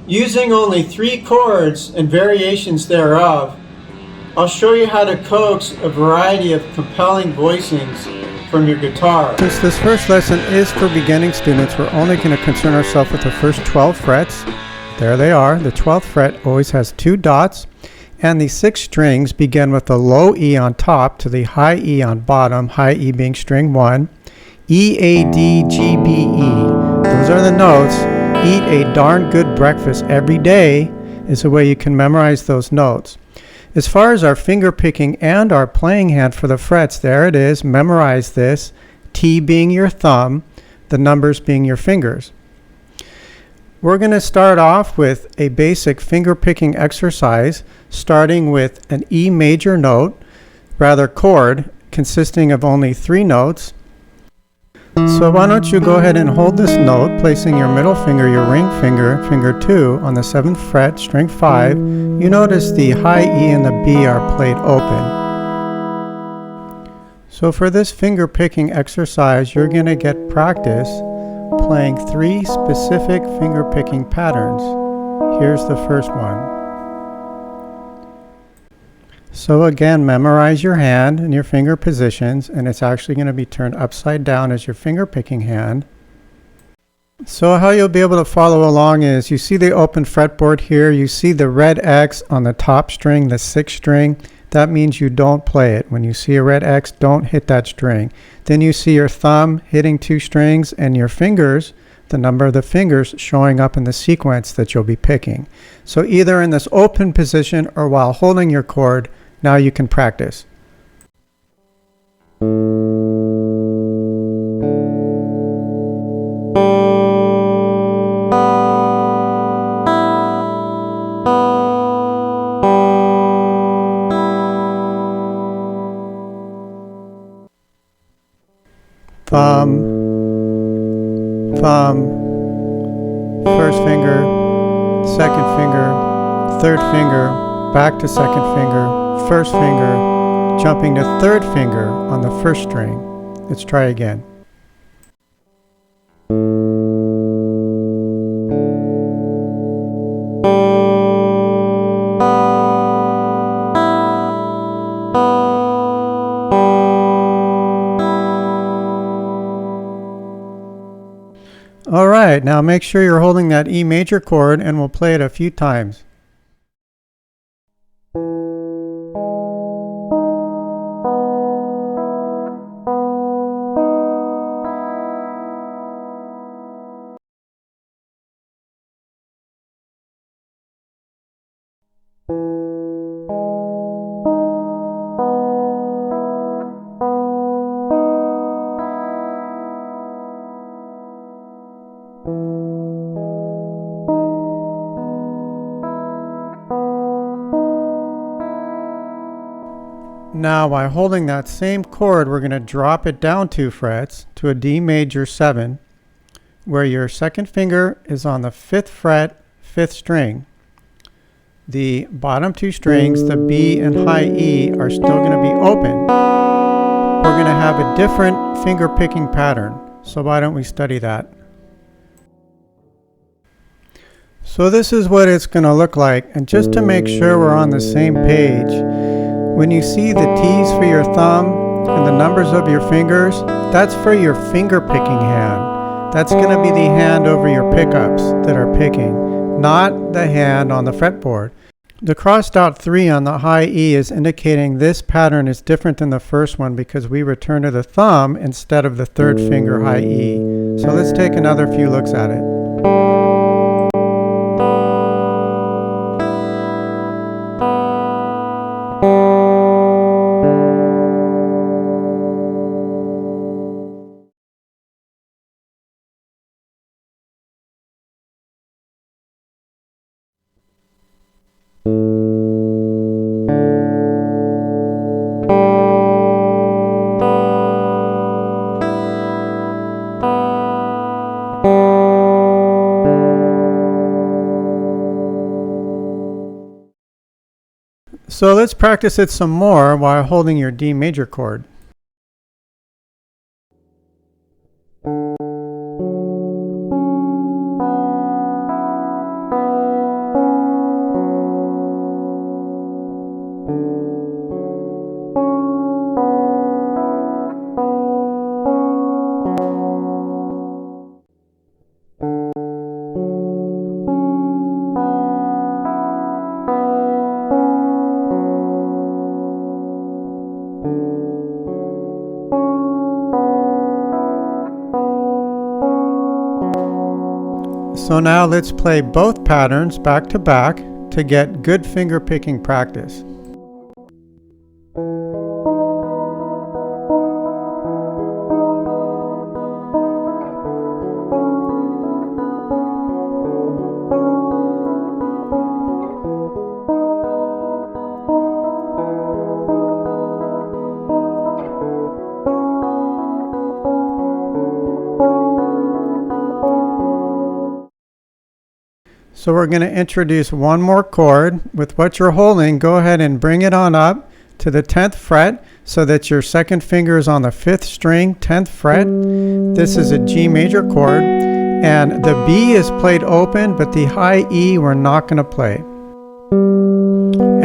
Using only 3 chords and variations thereof, I'll show you how to coax a variety of compelling voicings from your guitar. Since this first lesson is for beginning students, we're only going to concern ourselves with the first 12 frets. There they are. The 12th fret always has 2 dots, and the 6 strings begin with the low E on top to the high E on bottom, high E being string 1. E, A, D, G, B, E. Those are the notes. Eat a darn good breakfast every day is the way you can memorize those notes. As far as our finger picking and our playing hand for the frets, there it is. Memorize this. T being your thumb, the numbers being your fingers. We're going to start off with a basic finger picking exercise, starting with an E major note, rather chord, consisting of only 3 notes. So why don't you go ahead and hold this note, placing your middle finger, your ring finger, finger 2, on the 7th fret, string 5. You notice the high E and the B are played open. So for this finger picking exercise, you're going to get practice playing 3 specific finger picking patterns. Here's the first one. So again, memorize your hand and your finger positions, and it's actually going to be turned upside down as your finger picking hand. So how you'll be able to follow along is you see the open fretboard here, you see the red X on the top string, the 6th string. That means you don't play it. When you see a red X, don't hit that string. Then you see your thumb hitting 2 strings and your fingers, the number of the fingers showing up in the sequence that you'll be picking. So either in this open position or while holding your chord, now you can practice. Thumb, thumb, first finger, second finger, third finger, back to second finger, first finger, jumping to third finger on the first string. Let's try again. All right, now make sure you're holding that E major chord, and we'll play it a few times. Now, by holding that same chord, we're going to drop it down 2 frets to a D major 7, where your second finger is on the 5th fret, 5th string. The bottom 2 strings, the B and high E, are still going to be open. We're going to have a different finger picking pattern, so why don't we study that? So this is what it's going to look like, and just to make sure we're on the same page, when you see the T's for your thumb and the numbers of your fingers, that's for your finger picking hand. That's going to be the hand over your pickups that are picking, not the hand on the fretboard. The crossed out 3 on the high E is indicating this pattern is different than the first one because we return to the thumb instead of the 3rd finger high E. So let's take another few looks at it. So let's practice it some more while holding your D major chord. So now let's play both patterns back to back to get good finger picking practice. So we're going to introduce one more chord. With what you're holding, go ahead and bring it on up to the 10th fret so that your second finger is on the 5th string, 10th fret. This is a G major chord, and the B is played open, but the high E we're not going to play.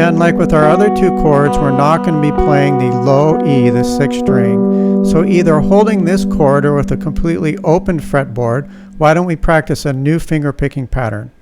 And like with our other two chords, we're not going to be playing the low E, the 6th string. So either holding this chord or with a completely open fretboard, why don't we practice a new finger picking pattern?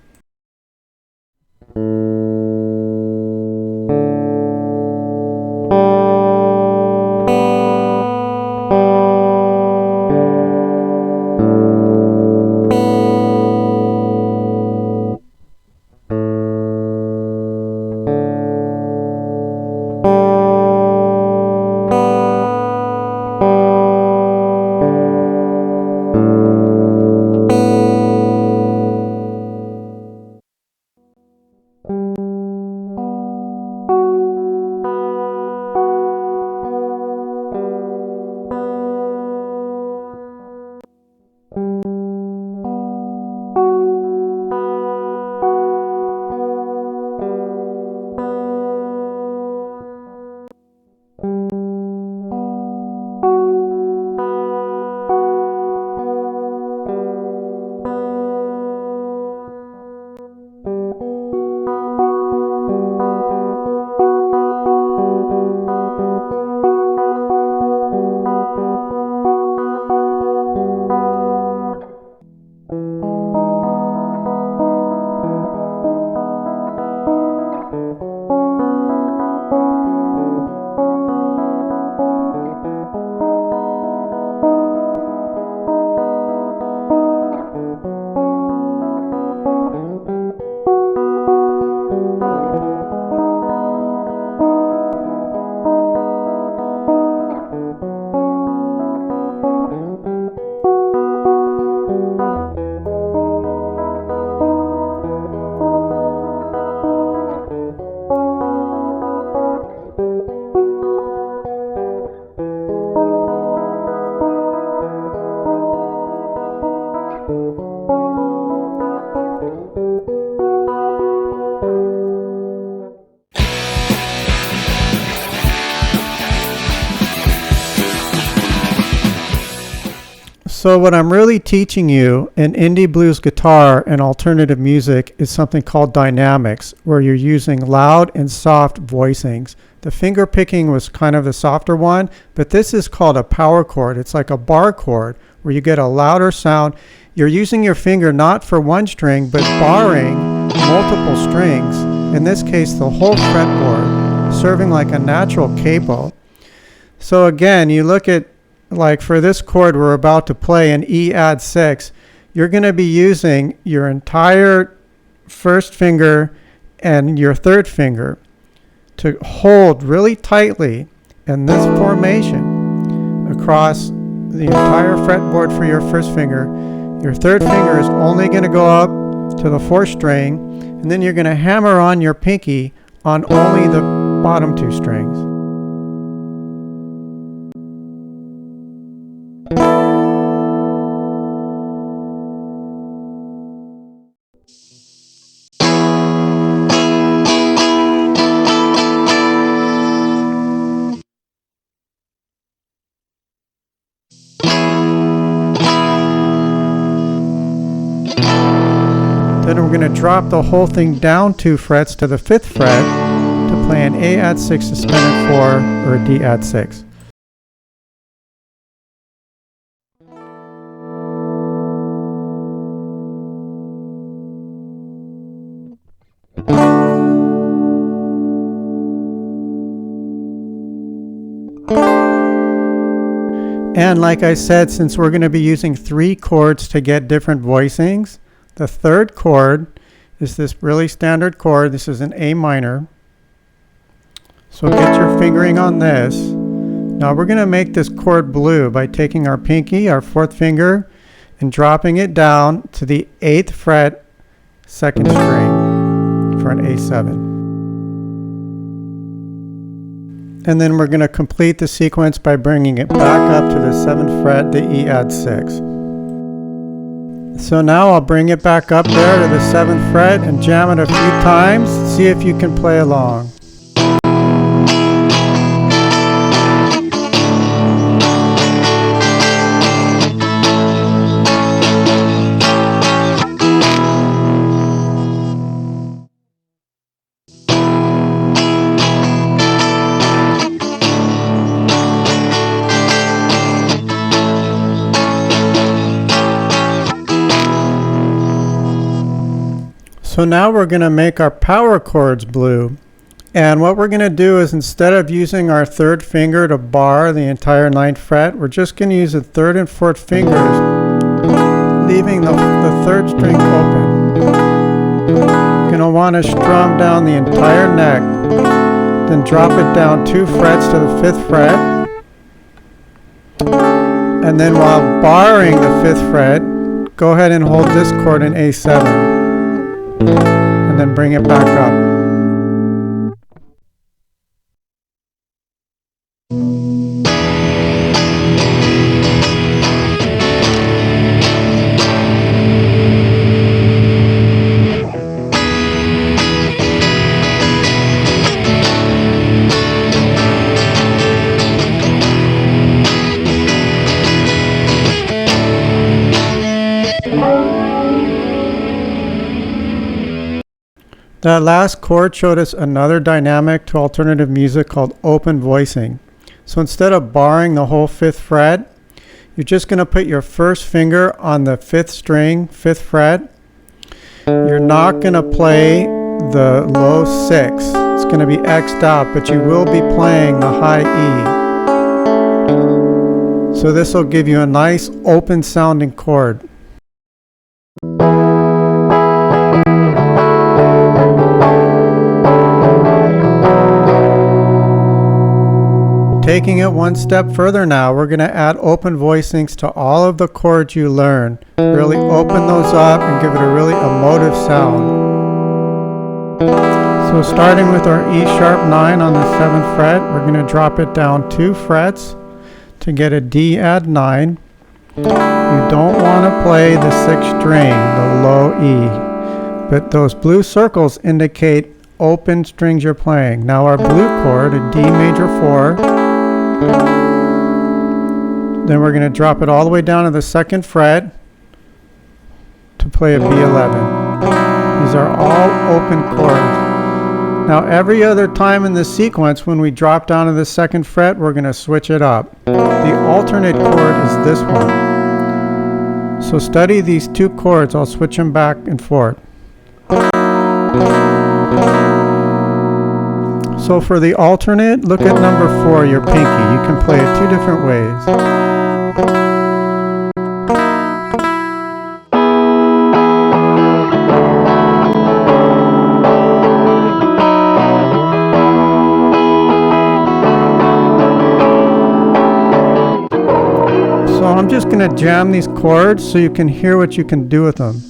So what I'm really teaching you in indie blues guitar and alternative music is something called dynamics, where you're using loud and soft voicings. The finger picking was kind of the softer one, but this is called a power chord. It's like a bar chord where you get a louder sound. You're using your finger not for one string, but barring multiple strings, in this case the whole fretboard, serving like a natural capo. So again, you look at, like for this chord we're about to play, an E add 6, you're going to be using your entire first finger and your third finger to hold really tightly in this formation across the entire fretboard for your first finger. Your third finger is only going to go up to the 4th string, and then you're going to hammer on your pinky on only the bottom 2 strings. Then we're going to drop the whole thing down 2 frets to the 5th fret to play an A add 6 suspended 4 or a D add 6. And like I said, since we're going to be using 3 chords to get different voicings, The third chord is this really standard chord. This is an A minor. So get your fingering on this. Now we're going to make this chord blue by taking our pinky, our fourth finger, and dropping it down to the 8th fret, 2nd string for an A7. And then we're going to complete the sequence by bringing it back up to the 7th fret, the E add 6. So now I'll bring it back up there to the 7th fret and jam it a few times. See if you can play along. So now we're going to make our power chords blue. And what we're going to do is, instead of using our third finger to bar the entire 9th fret, we're just going to use the 3rd and 4th fingers, leaving the 3rd string open. You're going to want to strum down the entire neck, then drop it down 2 frets to the 5th fret. And then while barring the 5th fret, go ahead and hold this chord in A7. And then bring it back up. That last chord showed us another dynamic to alternative music called open voicing. So instead of barring the whole 5th fret, you're just going to put your first finger on the 5th string, 5th fret. You're not going to play the low 6. It's going to be X'd out, but you will be playing the high E. So this will give you a nice open sounding chord. Taking it one step further now, we're going to add open voicings to all of the chords you learn. Really open those up and give it a really emotive sound. So starting with our E sharp 9 on the 7th fret, we're going to drop it down 2 frets to get a D add 9. You don't want to play the 6th string, the low E, but those blue circles indicate open strings you're playing. Now our blue chord, a D major 4, then we're going to drop it all the way down to the 2nd fret to play a B11. These are all open chords. Now every other time in the sequence when we drop down to the 2nd fret, we're going to switch it up. The alternate chord is this one. So study these 2 chords. I'll switch them back and forth. So for the alternate, look at number 4, your pinky. You can play it 2 different ways. So I'm just going to jam these chords so you can hear what you can do with them.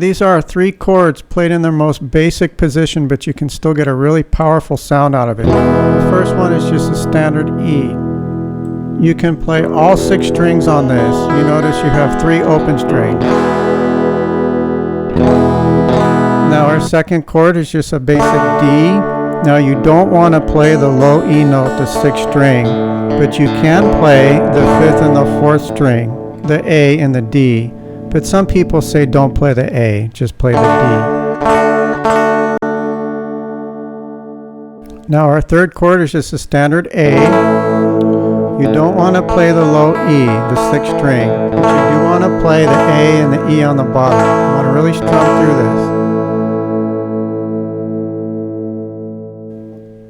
these are 3 chords played in their most basic position, but you can still get a really powerful sound out of it. The first one is just a standard E. You can play all 6 strings on this. You notice you have 3 open strings. Now our second chord is just a basic D. Now you don't want to play the low E note, the 6th string, but you can play the 5th and the 4th string, the A and the D. But some people say don't play the A, just play the D. Now our third chord is just a standard A. You don't want to play the low E, the 6th string, but you do want to play the A and the E on the bottom. You want to really strum through this.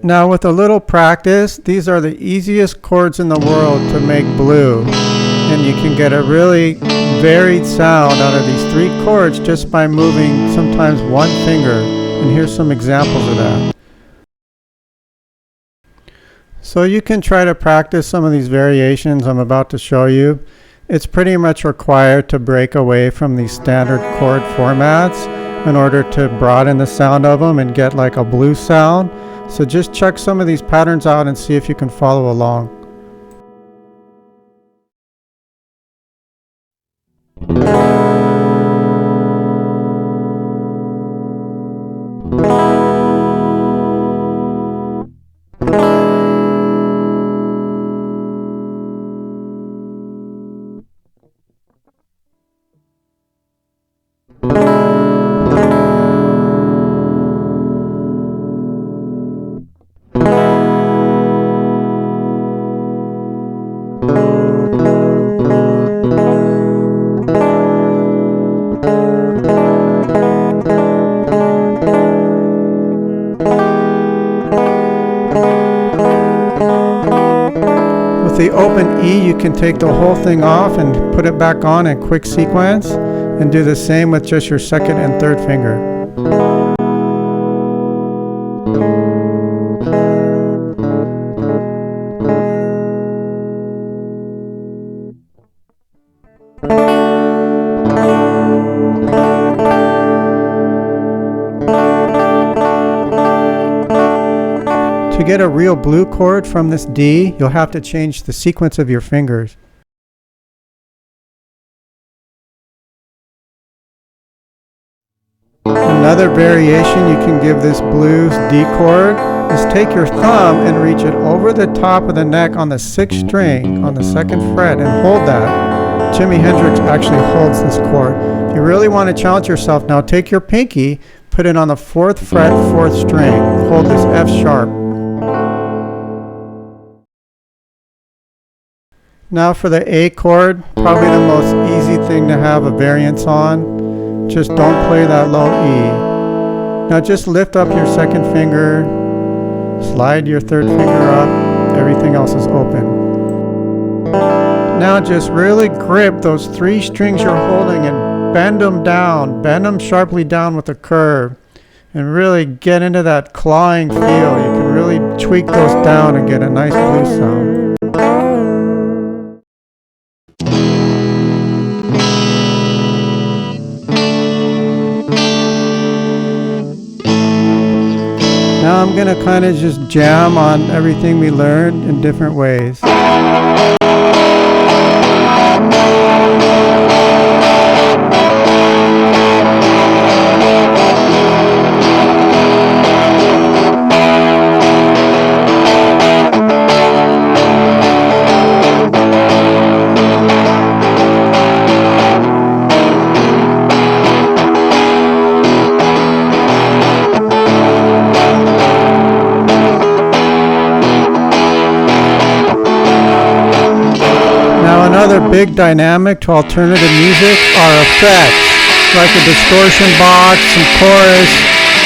Now with a little practice, these are the easiest chords in the world to make blue. And you can get a really varied sound out of these 3 chords just by moving sometimes 1 finger. And here's some examples of that. So you can try to practice some of these variations I'm about to show you. It's pretty much required to break away from these standard chord formats in order to broaden the sound of them and get like a blues sound. So just check some of these patterns out and see if you can follow along. With the open E, you can take the whole thing off and put it back on in quick sequence, and do the same with just your 2nd and 3rd finger. To get a real blue chord from this D, you'll have to change the sequence of your fingers. Another variation you can give this blues D chord is take your thumb and reach it over the top of the neck on the 6th string on the 2nd fret and hold that. Jimi Hendrix actually holds this chord. If you really want to challenge yourself, now take your pinky, put it on the 4th fret, 4th string. Hold this F sharp. Now for the A chord, probably the most easy thing to have a variance on. Just don't play that low E. Now just lift up your 2nd finger, slide your 3rd finger up, everything else is open. Now just really grip those 3 strings you're holding and bend them down, bend them sharply down with a curve, and really get into that clawing feel. You can really tweak those down and get a nice blues sound. Now I'm going to kind of just jam on everything we learned in different ways. Another big dynamic to alternative music are effects, like a distortion box, some chorus,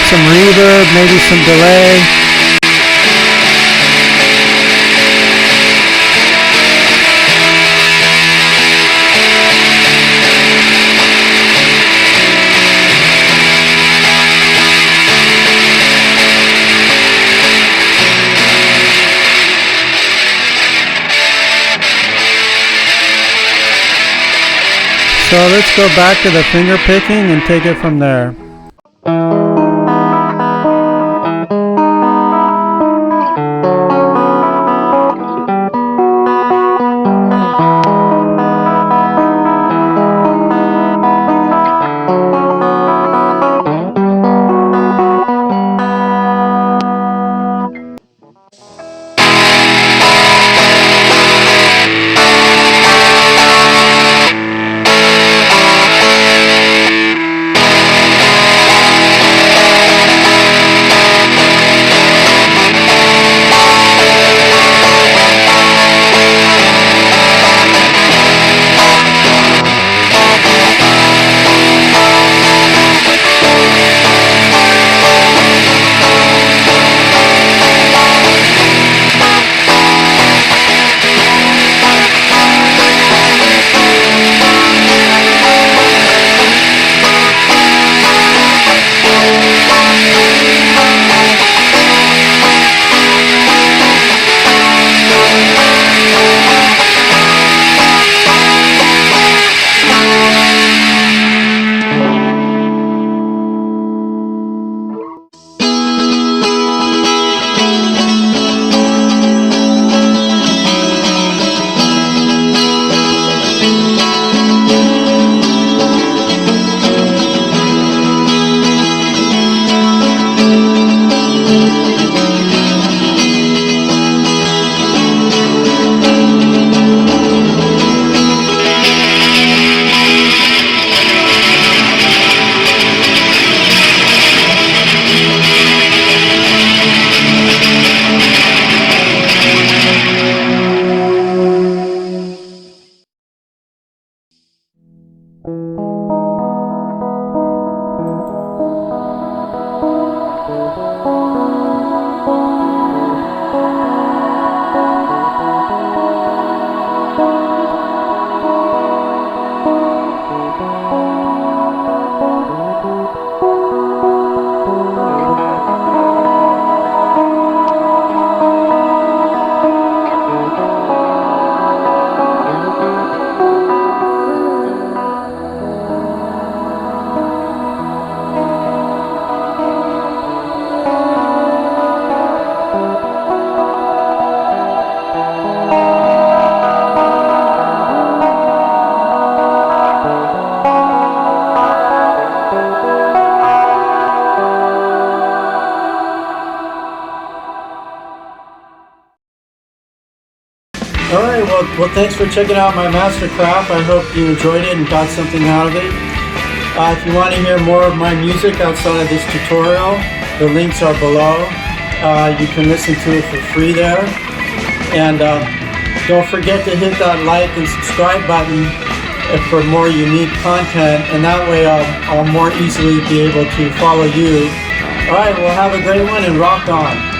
some reverb, maybe some delay. So let's go back to the finger picking and take it from there. All right, well, thanks for checking out my Mastercraft. I hope you enjoyed it and got something out of it. If you want to hear more of my music outside of this tutorial, the links are below. You can listen to it for free there. And don't forget to hit that like and subscribe button for more unique content, and that way I'll more easily be able to follow you. All right, well, have a great one and rock on.